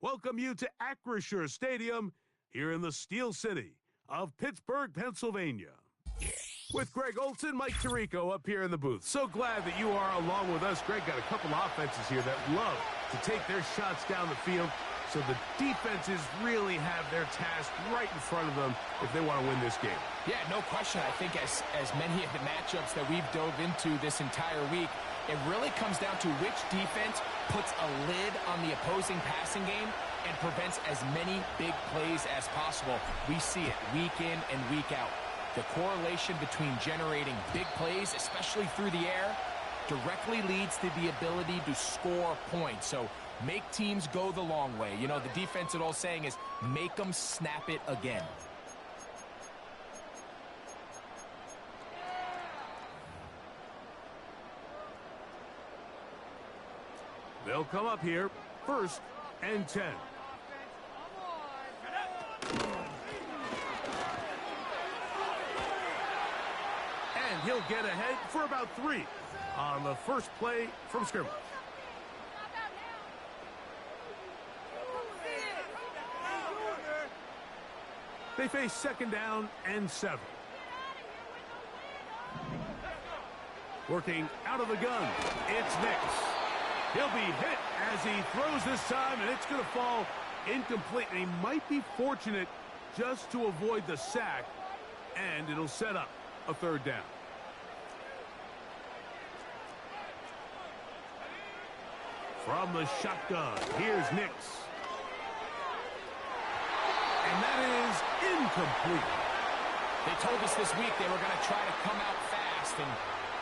welcome you to Acrisure Stadium here in the Steel City of Pittsburgh, Pennsylvania. With Greg Olson, Mike Tirico up here in the booth. So glad that you are along with us. Greg got a couple offenses here that love to take their shots down the field, so the defenses really have their task right in front of them if they want to win this game. Yeah, no question. I think as many of the matchups that we've dove into this entire week, it really comes down to which defense puts a lid on the opposing passing game and prevents as many big plays as possible. We see it week in and week out. The correlation between generating big plays, especially through the air, directly leads to the ability to score points. So make teams go the long way. You know, the defense, old saying is, make them snap it again. They'll come up here, 1st and 10. And he'll get ahead for about 3 on the first play from scrimmage. They face 2nd down and 7. Working out of the gun, it's Nix. He'll be hit as he throws this time, and it's going to fall incomplete. And he might be fortunate just to avoid the sack, and it'll set up a 3rd down. From the shotgun, here's Nix. And that is incomplete. They told us this week they were going to try to come out fast, and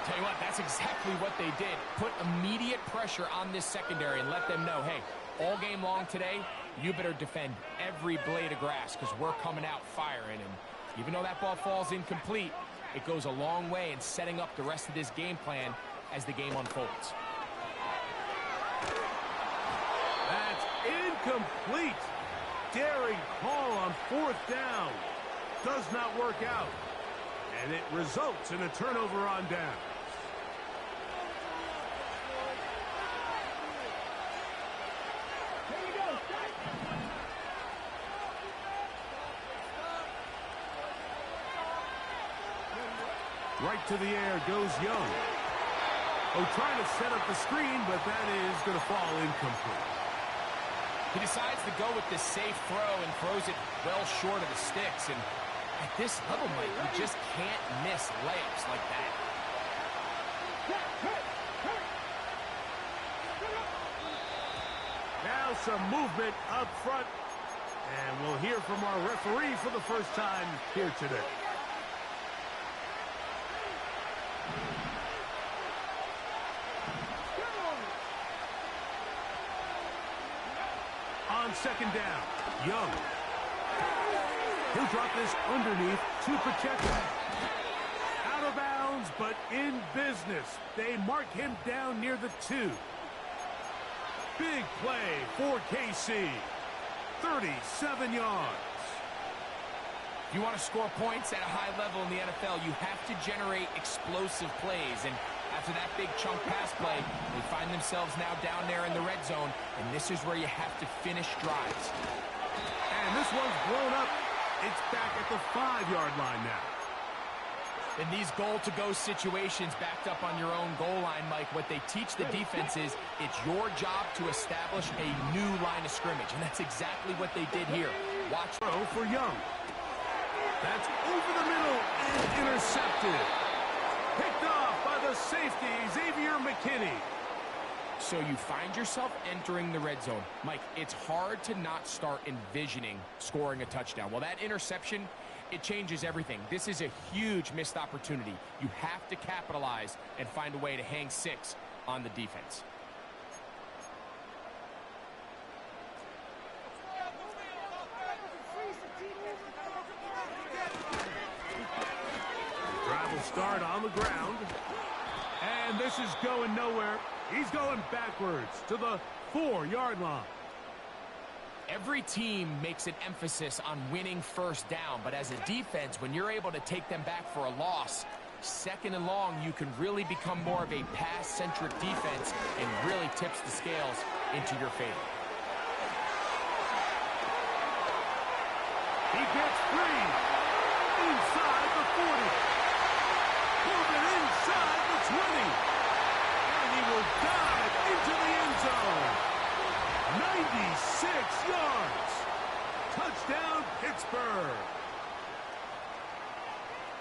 tell you what, that's exactly what they did. Put immediate pressure on this secondary and let them know, hey, all game long today, you better defend every blade of grass because we're coming out firing. And even though that ball falls incomplete, it goes a long way in setting up the rest of this game plan as the game unfolds. That's incomplete. Daring call on 4th down. Does not work out. And it results in a turnover on down. Right to the air goes Young. Oh, trying to set up the screen, but that is going to fall incomplete. He decides to go with this safe throw and throws it well short of the sticks. And at this level, Mike, you just can't miss layups like that. Now some movement up front. And we'll hear from our referee for the first time here today. On 2nd down, Young. He'll drop this underneath to Pacheco. Out of bounds, but in business. They mark him down near the 2. Big play for KC. 37 yards. If you want to score points at a high level in the NFL, you have to generate explosive plays. And after that big chunk pass play, they find themselves now down there in the red zone, and this is where you have to finish drives. And this one's blown up. It's back at the 5-yard line now. In these goal-to-go situations backed up on your own goal line, Mike, what they teach the defense is it's your job to establish a new line of scrimmage, and that's exactly what they did here. Watch. Throw for Young. That's over the middle and intercepted. Picked off by the safety, Xavier McKinney. So you find yourself entering the red zone. Mike, it's hard to not start envisioning scoring a touchdown. Well, that interception, it changes everything. This is a huge missed opportunity. You have to capitalize and find a way to hang 6 on the defense. Drive will start on the ground. And this is going nowhere. He's going backwards to the 4-yard line. Every team makes an emphasis on winning first down, but as a defense, when you're able to take them back for a loss, 2nd and long, you can really become more of a pass-centric defense and really tips the scales into your favor. He gets free. Inside the 40. Moving inside the 20. And he will dive into the end zone. 96 yards. Touchdown, Pittsburgh.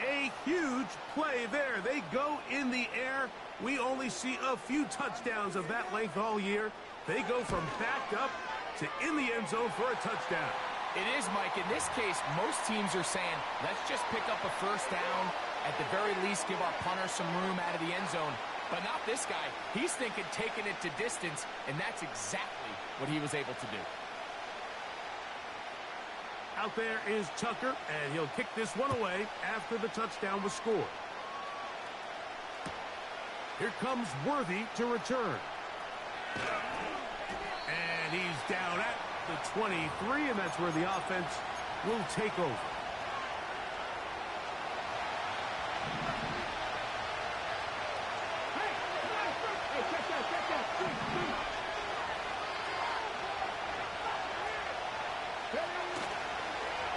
A huge play there. They go in the air. We only see a few touchdowns of that length all year. They go from backed up to in the end zone for a touchdown. It is, Mike. In this case, most teams are saying, let's just pick up a first down. At the very least, give our punter some room out of the end zone. But not this guy. He's thinking taking it to distance, and that's exactly what he was able to do. Out there is Tucker, and he'll kick this one away after the touchdown was scored. Here comes Worthy to return. And he's down at the 23, and that's where the offense will take over.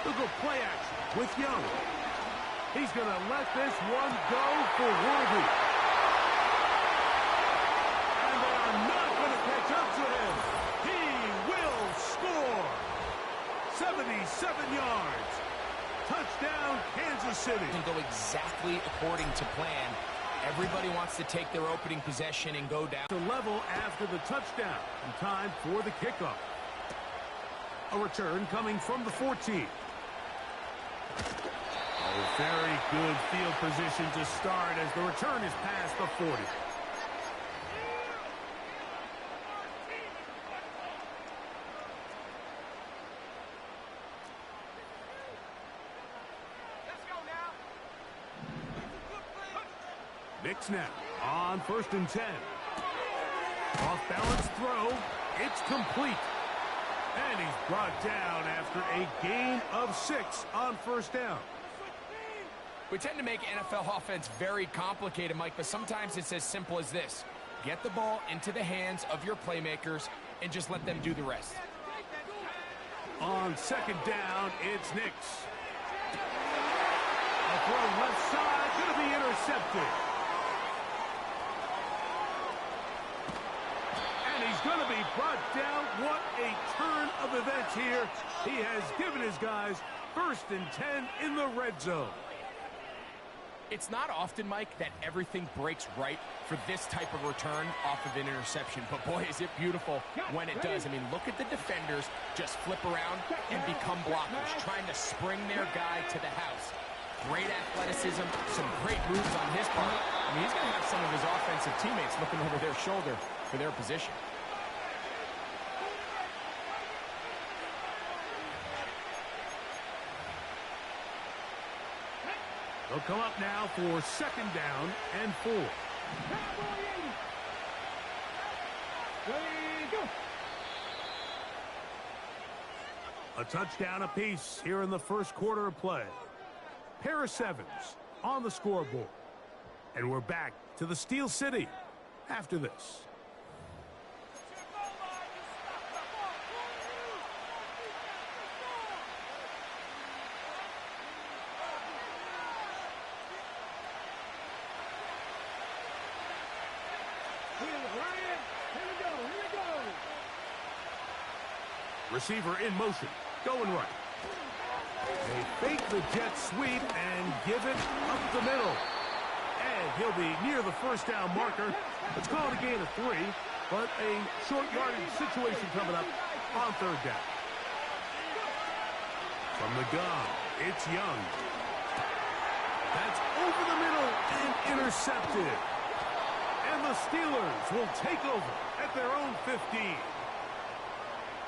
Look at play action with Young. He's going to let this one go for Worthy. And they are not going to catch up to him. He will score. 77 yards. Touchdown, Kansas City. Doesn't go exactly according to plan. Everybody wants to take their opening possession and go down. The level after the touchdown. And time for the kickoff. A return coming from the 14. Oh, very good field position to start as the return is past the 40. Knicks now on 1st and 10. Off balance throw. It's complete. And he's brought down after a gain of 6 on first down. We tend to make NFL offense very complicated, Mike, but sometimes it's as simple as this. Get the ball into the hands of your playmakers and just let them do the rest. On 2nd down, it's Knicks. A throw left side, going to be intercepted. And he's going to be brought down. What a turn of events here. He has given his guys 1st and 10 in the red zone. It's not often, Mike, that everything breaks right for this type of return off of an interception. But, boy, is it beautiful when it does. I mean, look at the defenders just flip around and become blockers, trying to spring their guy to the house. Great athleticism, some great moves on his part. I mean, he's going to have some of his offensive teammates looking over their shoulder for their position. They'll come up now for 2nd down and 4. A touchdown apiece here in the first quarter of play. Paris Evans on the scoreboard. And we're back to the Steel City after this. Receiver in motion, going right. They fake the jet sweep and give it up the middle. And he'll be near the first down marker. Let's call it a gain of 3, but a short yardage situation coming up on 3rd down. From the gun, it's Young. That's over the middle and intercepted. And the Steelers will take over at their own 15.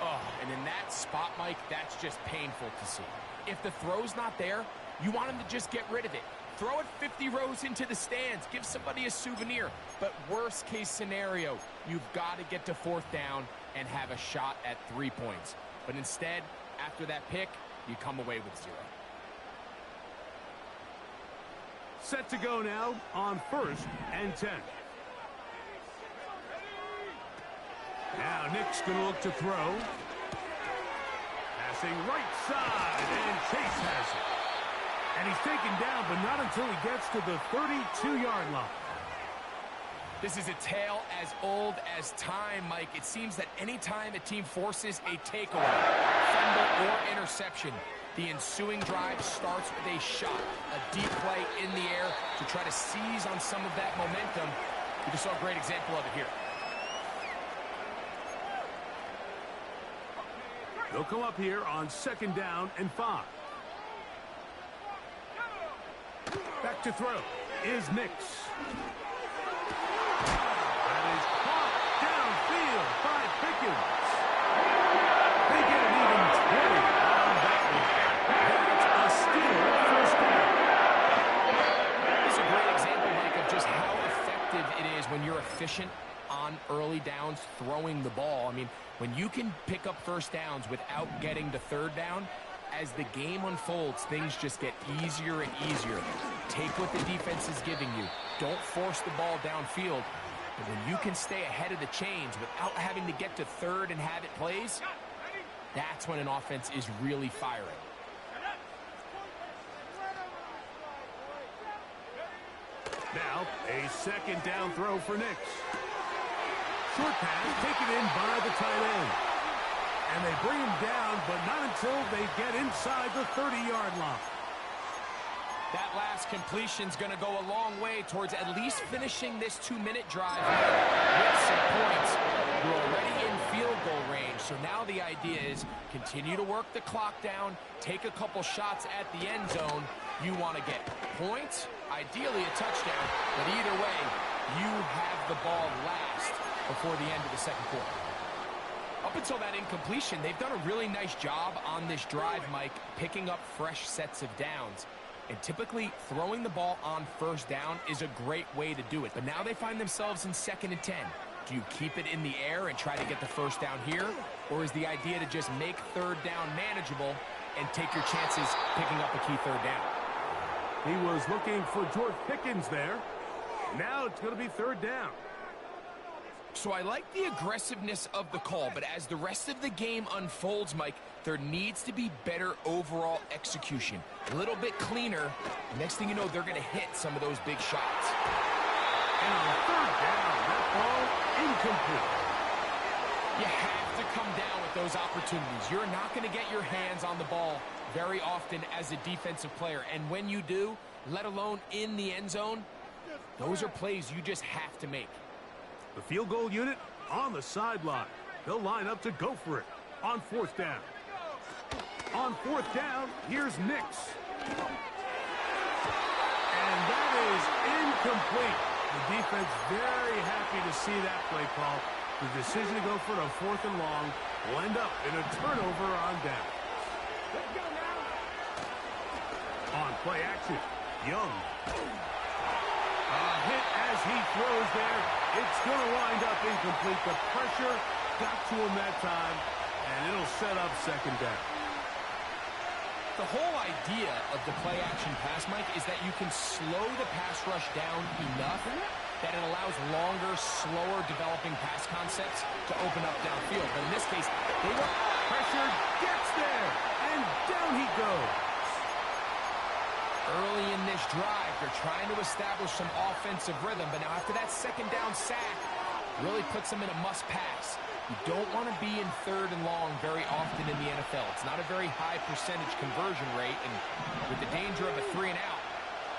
Oh, and in that spot, Mike, that's just painful to see. If the throw's not there, you want him to just get rid of it. Throw it 50 rows into the stands. Give somebody a souvenir. But worst case scenario, you've got to get to 4th down and have a shot at 3 points. But instead, after that pick, you come away with 0. Set to go now on 1st and 10. Now Nick's going to look to throw. Pass passing right side, and Chase has it. And he's taken down, but not until he gets to the 32-yard line. This is a tale as old as time, Mike. It seems that anytime a team forces a takeaway, fumble, or interception, the ensuing drive starts with a shot, a deep play in the air to try to seize on some of that momentum. We just saw a great example of it here. They'll come up here on 2nd down and 5. Back to throw is Nix. That is caught downfield by Pickens. They get an even 20 on that one. That's a steal, first down. This is a great example, Mike, of just how effective it is when you're efficient on early downs throwing the ball. I mean, when you can pick up first downs without getting to 3rd down, as the game unfolds, things just get easier and easier. Take what the defense is giving you. Don't force the ball downfield. But when you can stay ahead of the chains without having to get to 3rd and have it plays, that's when an offense is really firing. Now, a 2nd down throw for Nix. Short pass taken in by the tight end. And they bring him down, but not until they get inside the 30-yard line. That last completion's going to go a long way towards at least finishing this 2-minute drive with some points. You're already in field goal range, so now the idea is continue to work the clock down, take a couple shots at the end zone. You want to get points, ideally a touchdown, but either way, you have the ball last before the end of the 2nd quarter. Up until that incompletion, they've done a really nice job on this drive, Mike, picking up fresh sets of downs. And typically, throwing the ball on 1st down is a great way to do it. But now they find themselves in 2nd and 10. Do you keep it in the air and try to get the 1st down here? Or is the idea to just make 3rd down manageable and take your chances picking up a key 3rd down? He was looking for George Pickens there. Now it's going to be 3rd down. So I like the aggressiveness of the call, but as the rest of the game unfolds, Mike, there needs to be better overall execution. A little bit cleaner. Next thing you know, they're going to hit some of those big shots. And on 3rd down, that ball incomplete. You have to come down with those opportunities. You're not going to get your hands on the ball very often as a defensive player. And when you do, let alone in the end zone, those are plays you just have to make. The field goal unit on the sideline. They'll line up to go for it on 4th down. On 4th down, here's Nix. And that is incomplete. The defense very happy to see that play call. The decision to go for it on 4th and long will end up in a turnover on down. On play action, Young. A hit as he throws there. It's going to wind up incomplete. The pressure got to him that time, and it'll set up 2nd down. The whole idea of the play-action pass, Mike, is that you can slow the pass rush down enough that it allows longer, slower developing pass concepts to open up downfield. But in this case, they want pressure, gets there, and down he goes. Early in this drive, they're trying to establish some offensive rhythm, but now after that 2nd down sack, really puts them in a must-pass. You don't want to be in 3rd and long very often in the NFL. It's not a very high percentage conversion rate, and with the danger of a 3 and out,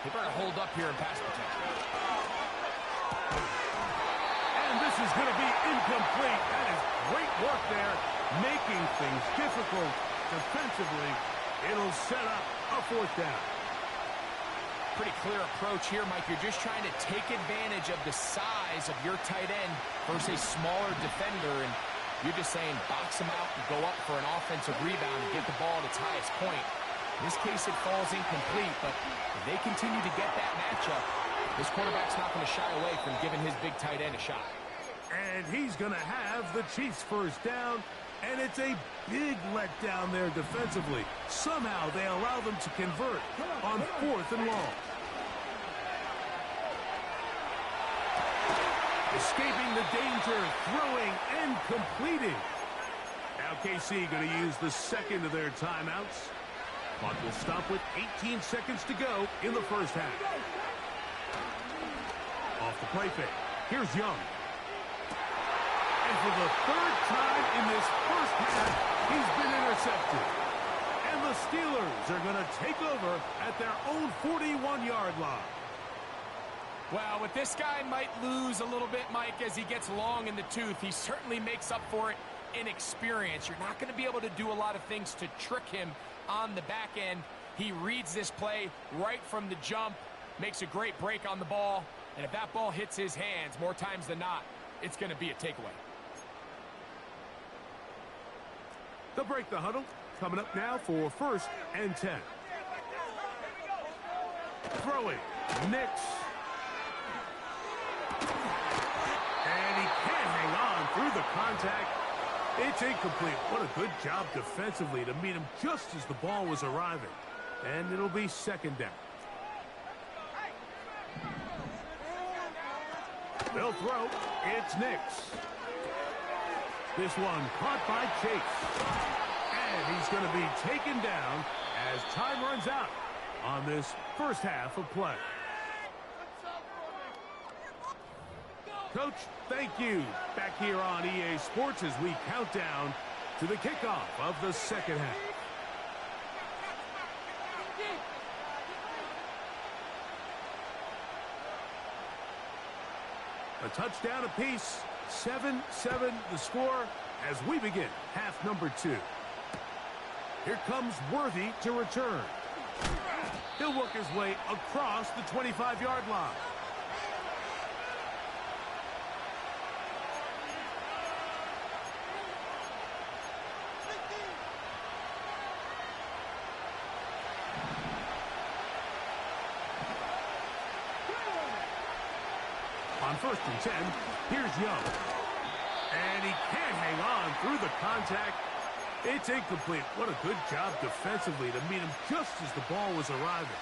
they better hold up here in pass protection. And this is going to be incomplete. That is great work there, making things difficult defensively. It'll set up a 4th down. Pretty clear approach here, Mike. You're just trying to take advantage of the size of your tight end versus a smaller defender, and you're just saying box him out and go up for an offensive rebound and get the ball at its highest point. In this case, it falls incomplete, but if they continue to get that matchup, this quarterback's not going to shy away from giving his big tight end a shot. And he's going to have the Chiefs 1st down, and it's a big letdown there defensively. Somehow they allow them to convert on 4th and long. Escaping the danger, throwing and completing. Now KC going to use the second of their timeouts. Clock will stop with 18 seconds to go in the first half. Off the play fake. Here's Young. And for the third time in this first half, he's been intercepted. And the Steelers are going to take over at their own 41-yard line. Well, what this guy might lose a little bit, Mike, as he gets long in the tooth, he certainly makes up for it in experience. You're not going to be able to do a lot of things to trick him on the back end. He reads this play right from the jump, makes a great break on the ball, and if that ball hits his hands more times than not, it's going to be a takeaway. They'll break the huddle. Coming up now for 1st and 10. Throwing. Nix. And he can't hang on through the contact. It's incomplete. What a good job defensively to meet him just as the ball was arriving. And it'll be 2nd down. They'll throw. It's Nix. This one caught by Chase. And he's going to be taken down as time runs out on this first half of play. Coach, thank you. Back here on EA Sports as we count down to the kickoff of the second half. A touchdown apiece. 7-7 the score as we begin half number 2. Here comes Worthy to return. He'll work his way across the 25-yard line. On 1st and 10, here's Young. And he can't hang on through the contact. It's incomplete. What a good job defensively to meet him just as the ball was arriving.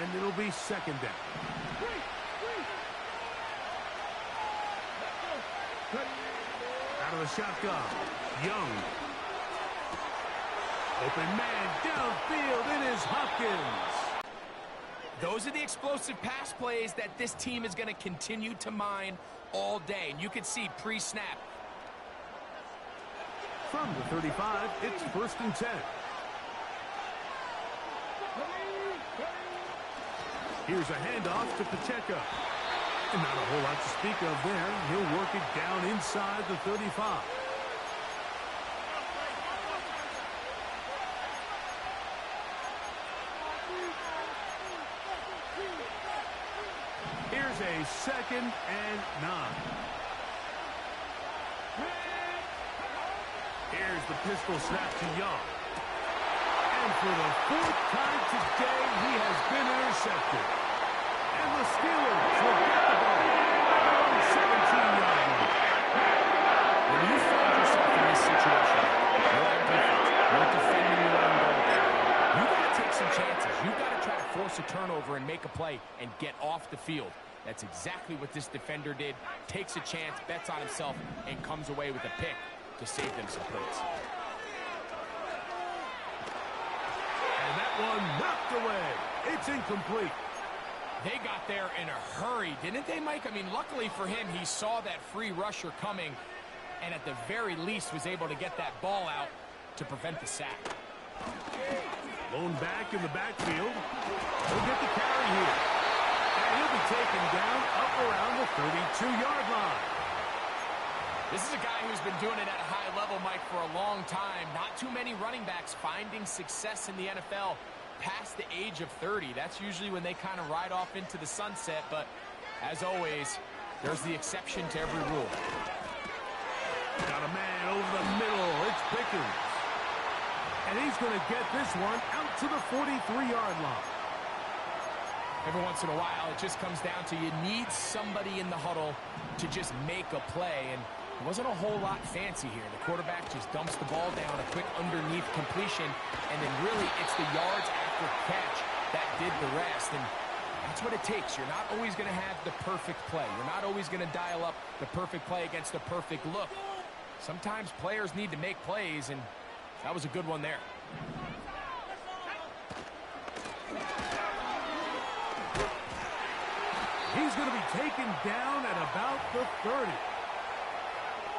And it'll be 2nd down. Out of the shotgun, Young. Open man downfield. It is Hopkins. Those are the explosive pass plays that this team is going to continue to mine all day. And you can see pre-snap. From the 35, it's 1st and 10. Here's a handoff to Pacheco. And not a whole lot to speak of there. He'll work it down inside the 35. Here's a 2nd and 9. Here's the pistol snap to Young. And for the 4th time today, he has been intercepted. And the Steelers will get the ball on the 17-yard line. When you find yourself in this situation, you're on defense, you're defending your own goal. You've got to take some chances. You've got to try to force a turnover and make a play and get off the field. That's exactly what this defender did. Takes a chance, bets on himself, and comes away with a pick to save them some points. And that one knocked away. It's incomplete. They got there in a hurry, didn't they, Mike? I mean, luckily for him, he saw that free rusher coming and at the very least was able to get that ball out to prevent the sack. Lone back in the backfield. He'll get the carry here. And he'll be taken down up around the 32-yard line. This is a guy who's been doing it at a high level, Mike, for a long time. Not too many running backs finding success in the NFL past the age of 30. That's usually when they kind of ride off into the sunset, but as always, there's the exception to every rule. Got a man over the middle. It's Pickens. And he's going to get this one out to the 43-yard line. Every once in a while, it just comes down to you need somebody in the huddle to just make a play, and it wasn't a whole lot fancy here. The quarterback just dumps the ball down, a quick underneath completion, and then really it's the yards after catch that did the rest. And that's what it takes. You're not always going to have the perfect play. You're not always going to dial up the perfect play against the perfect look. Sometimes players need to make plays, and that was a good one there. He's going to be taken down at about the 30.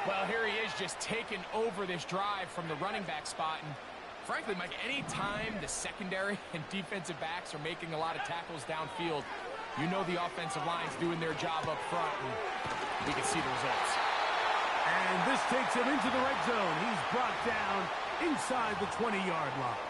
Well, here he is just taking over this drive from the running back spot. And frankly, Mike, any time the secondary and defensive backs are making a lot of tackles downfield, you know the offensive line's doing their job up front, and we can see the results. And this takes him into the red zone. He's brought down inside the 20-yard line.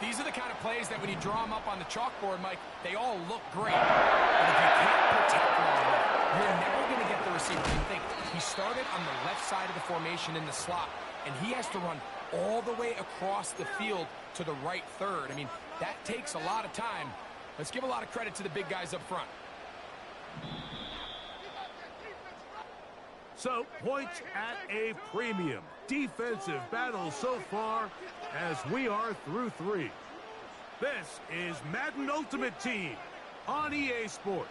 These are the kind of plays that when you draw them up on the chalkboard, Mike, they all look great. But if you can't protect long enough, you're never going to get the receiver. You think he started on the left side of the formation in the slot, and he has to run all the way across the field to the right third. I mean, that takes a lot of time. Let's give a lot of credit to the big guys up front. So, points at a premium. Defensive battle so far as we are through 3. This is Madden Ultimate Team on EA Sports.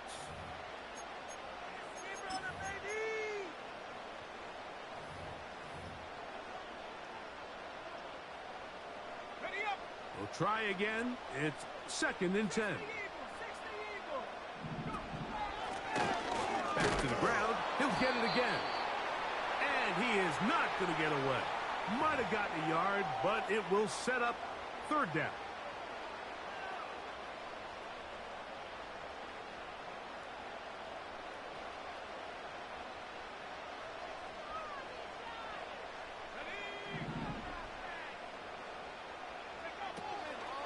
We'll try again. It's 2nd and 10. Back to the ground. He'll get it again. And he is not going to get away. Might have gotten a yard, but it will set up 3rd down.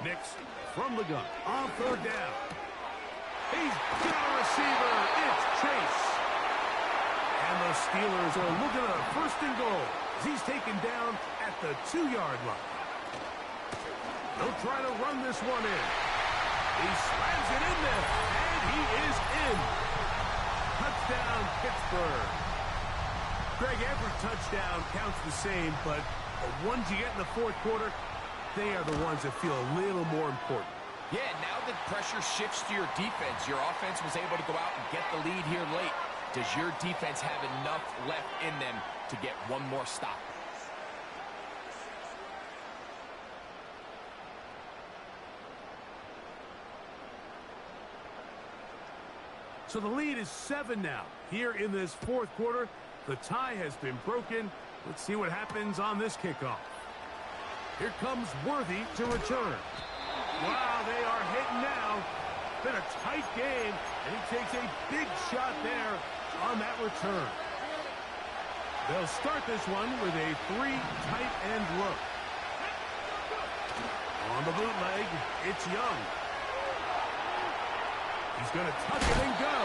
Nix from the gun on 3rd down. He's got a receiver. It's Chase. And the Steelers are looking at a 1st and goal. He's taken down at the 2-yard line. They'll try to run this one in. He slams it in there, and he is in. Touchdown, Pittsburgh. Greg, every touchdown counts the same, but the ones you get in the 4th quarter, they are the ones that feel a little more important. Yeah, now that pressure shifts to your defense, your offense was able to go out and get the lead here late. Does your defense have enough left in them to get one more stop? So the lead is 7 now. Here in this 4th quarter, the tie has been broken. Let's see what happens on this kickoff. Here comes Worthy to return. Wow, they are hitting now. Been a tight game, and he takes a big shot there on that return. They'll start this one with a 3 tight end look. On the bootleg, it's Young. He's going to tuck it and go.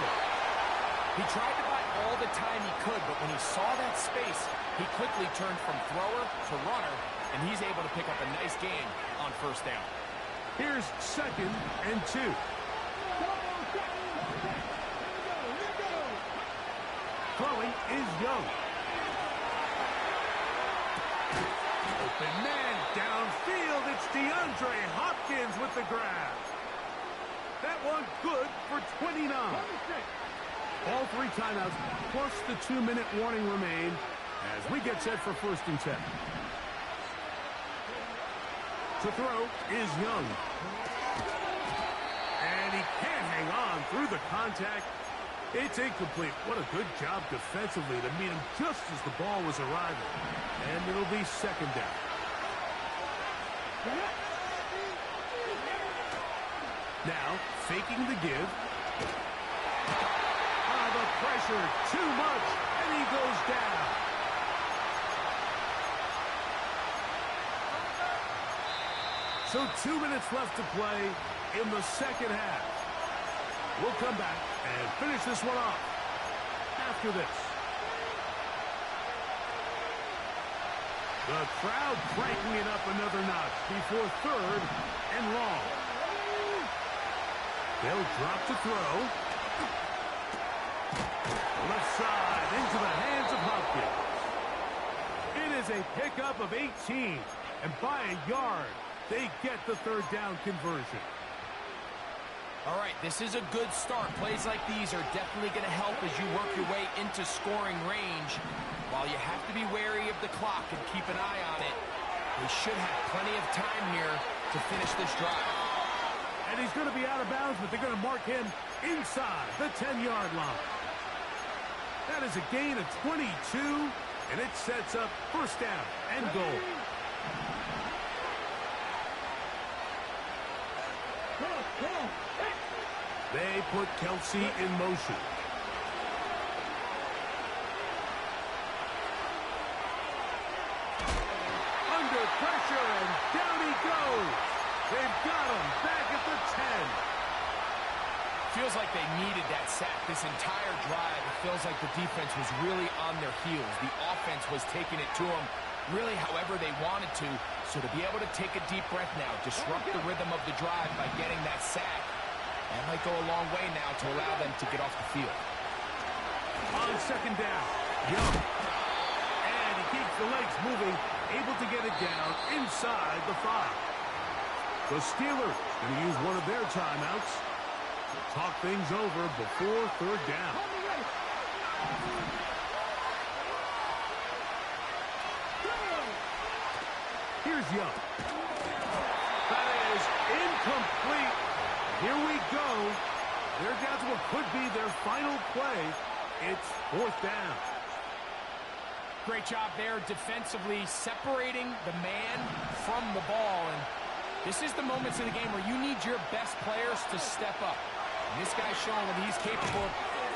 He tried to buy all the time he could, but when he saw that space, he quickly turned from thrower to runner, and he's able to pick up a nice gain on 1st down. Here's 2nd and 2. Throwing is Young. Open man downfield. It's DeAndre Hopkins with the grab. That one good for 29. All 3 timeouts plus the 2-minute warning remain as we get set for 1st and 10. To throw is Young. And he can't hang on through the contact. It's incomplete. What a good job defensively to meet him just as the ball was arriving. And it'll be 2nd down. Now, faking the give. The pressure, too much, and he goes down. So 2 minutes left to play in the 2nd half. We'll come back and finish this one off after this. The crowd cranking it up another notch before 3rd and long. They'll drop to throw. Left side into the hands of Hopkins. It is a pickup of 18, and by a yard, they get the 3rd down conversion. All right, this is a good start. Plays like these are definitely going to help as you work your way into scoring range. While you have to be wary of the clock and keep an eye on it, they should have plenty of time here to finish this drive. And he's going to be out of bounds, but they're going to mark him inside the 10-yard line. That is a gain of 22, and it sets up first down and goal. They put Kelsey in motion. Under pressure, and down he goes. They've got him back at the 10. Feels like they needed that sack this entire drive. It feels like the defense was really on their heels. The offense was taking it to them really however they wanted to. So to be able to take a deep breath now, disrupt the rhythm of the drive by getting that sack, that might go a long way now to allow them to get off the field. On second down, Young. And he keeps the legs moving, able to get it down inside the 5. The Steelers going to use one of their timeouts to talk things over before third down. Here's Young. That is incomplete. Here we go. They're down to what could be their final play. It's fourth down. Great job there defensively, separating the man from the ball. And this is the moments of the game where you need your best players to step up. And this guy's showing what he's capable of.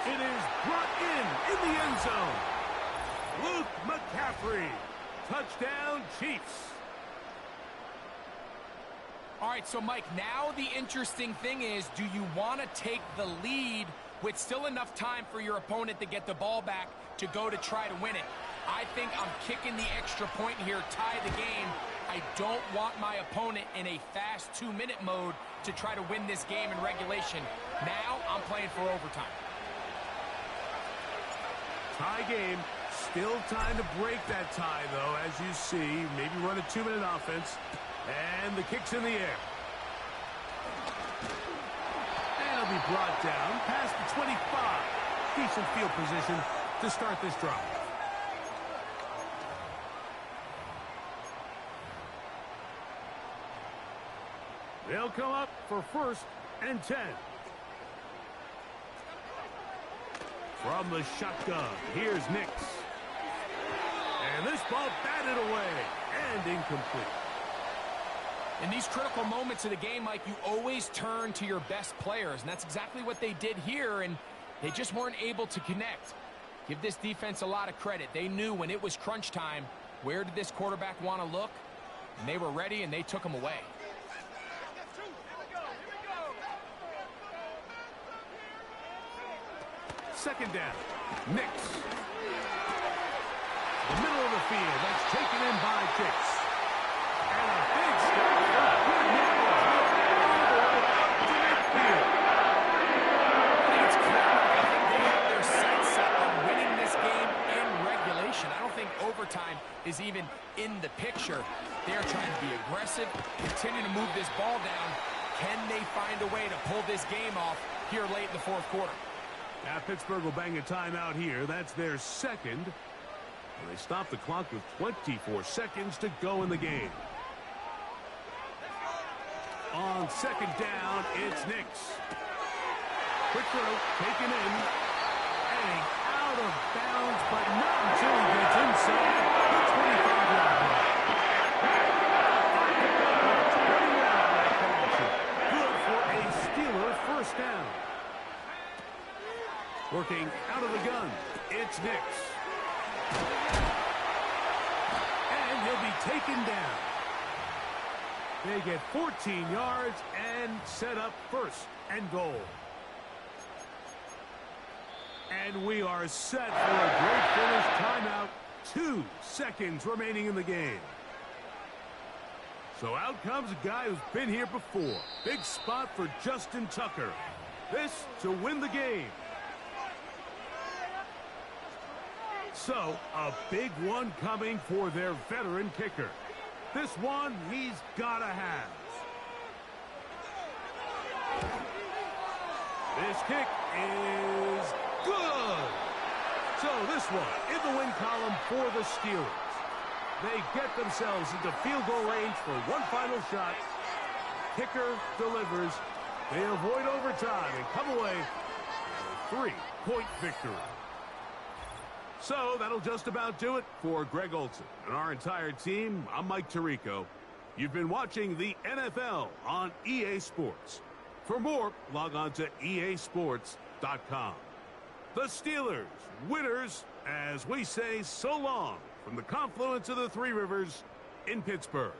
It is brought in the end zone. Luke McCaffrey. Touchdown, Chiefs. All right, so Mike, now the interesting thing is, do you want to take the lead with still enough time for your opponent to get the ball back to go to try to win it? I think I'm kicking the extra point here, tie the game. I don't want my opponent in a fast 2-minute mode to try to win this game in regulation. Now I'm playing for overtime. Tie game. Still time to break that tie, though, as you see. Maybe run a 2-minute offense. And the kick's in the air. And it'll be brought down past the 25. Decent field position to start this drive. They'll come up for first and 10. From the shotgun, here's Nix. And this ball batted away and incomplete. In these critical moments of the game, Mike, you always turn to your best players, and that's exactly what they did here, and they just weren't able to connect. Give this defense a lot of credit. They knew when it was crunch time, where did this quarterback want to look, and they were ready, and they took him away. Second down, Nix. The middle of the field, that's taken in by Chase. And a big step for good yards all the way to midfield. I think it's clear. I think they have their sights set on winning this game in regulation. I don't think overtime is even in the picture. They are trying to be aggressive, continue to move this ball down. Can they find a way to pull this game off here late in the fourth quarter? Now Pittsburgh will bang a timeout here. That's their second. And they stop the clock with 24 seconds to go in the game. On second down, it's Nix. Quick throw, taken in. And out of bounds, but not until he gets inside the 25-yard line. Good for a Steeler first down. Working out of the gun, it's Nix. And he'll be taken down. They get 14 yards and set up first and goal. And we are set for a great finish. Timeout. 2 seconds remaining in the game. So out comes a guy who's been here before. Big spot for Justin Tucker. This to win the game. So, a big one coming for their veteran kicker. This one he's got to have. This kick is good. So this one in the win column for the Steelers. They get themselves into field goal range for one final shot. Kicker delivers. They avoid overtime and come away with a 3-point victory. So that'll just about do it for Greg Olsen and our entire team. I'm Mike Tirico. You've been watching the NFL on EA Sports. For more, log on to easports.com. The Steelers, winners, as we say so long from the confluence of the Three Rivers in Pittsburgh.